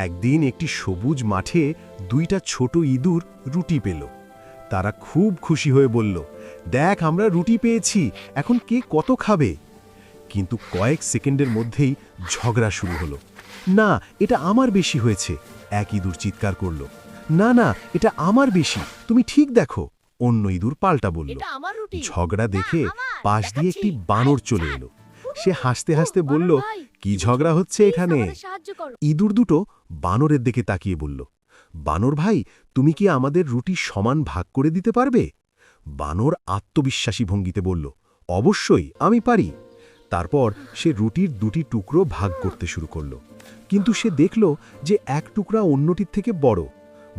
একদিন একটি সবুজ মাঠে দুইটা ছোট ইঁদুর রুটি পেল। তারা খুব খুশি হয়ে বলল, দেখ আমরা রুটি পেয়েছি, এখন কে কত খাবে। কিন্তু কয়েক সেকেন্ডের মধ্যেই ঝগড়া শুরু হলো। না, এটা আমার বেশি হয়েছে, এক ইঁদুর চিৎকার করল। না না, এটা আমার বেশি, তুমি ঠিক দেখো, অন্য ইঁদুর পাল্টা বলল। এটা আমার রুটি। ঝগড়া দেখে না, আমার, পাশ দিয়ে একটি দেখাচ্ছি। বানর আয়, চলে ছাড়। এলো। সে হাসতে হাসতে ও, বলল, বানর ভাই, কি ঝগড়া হচ্ছে প্লিজ এখানে? আমাদের সাহায্য করো। ইঁদুর দুটো বানরের দিকে তাকিয়ে বলল, বানর ভাই, তুমি কি আমাদের রুটি সমান ভাগ করে দিতে পারবে? বানর আত্মবিশ্বাসী ভঙ্গিতে বলল, অবশ্যই, আমি পারি। তারপর সে রুটির দুটি টুকরো ভাগ করতে শুরু করল। কিন্তু সে দেখল যে এক টুকরা অন্যটির থেকে বড়।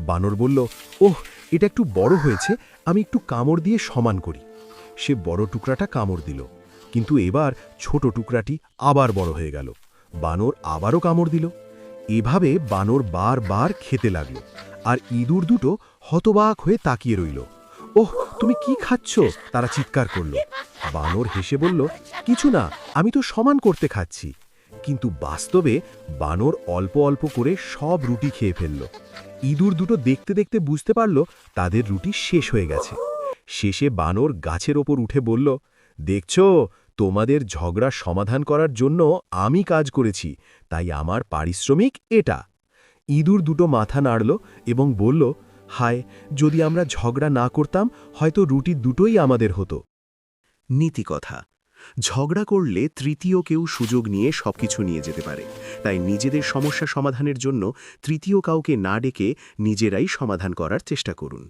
বানর বলল, ওহ, এটা একটু বড় হয়েছে, আমি একটু কামড় দিয়ে সমান করি। সে বড় টুকরাটা কামড় দিল, কিন্তু এবার ছোট টুকরাটি আবার বড় হয়ে গেল। বানর আবারও কামড় দিল। এভাবে বানর বারবার খেতে লাগলো, আর ইঁদুর দুটো হতবাক হয়ে তাকিয়ে রইল। ওহ, তুমি কি খাচ্ছ? তারা চিৎকার করল। বানর হেসে বলল, কিছু না, আমি তো সমান করতে খাচ্ছি। কিন্তু বাস্তবে বানর অল্প অল্প করে সব রুটি খেয়ে ফেলল। ইঁদুর দুটো দেখতে দেখতে বুঝতে পারল তাদের রুটি শেষ হয়ে গেছে। শেষে বানর গাছের ওপর উঠে বলল, দেখছো, তোমাদের ঝগড়া সমাধান করার জন্য আমি কাজ করেছি, তাই আমার পারিশ্রমিক এটা। ইঁদুর দুটো মাথা নাড়ল এবং বলল, হায়, যদি আমরা ঝগড়া না করতাম হয়তো রুটি দুটোই আমাদের হতো। নীতিকথা: ঝগড়া করলে তৃতীয় কেউ সুযোগ নিয়ে সবকিছু নিয়ে যেতে পারে। তাই নিজেদের সমস্যা সমাধানের জন্য তৃতীয় কাউকে না ডেকে নিজেরাই সমাধান করার চেষ্টা করুন।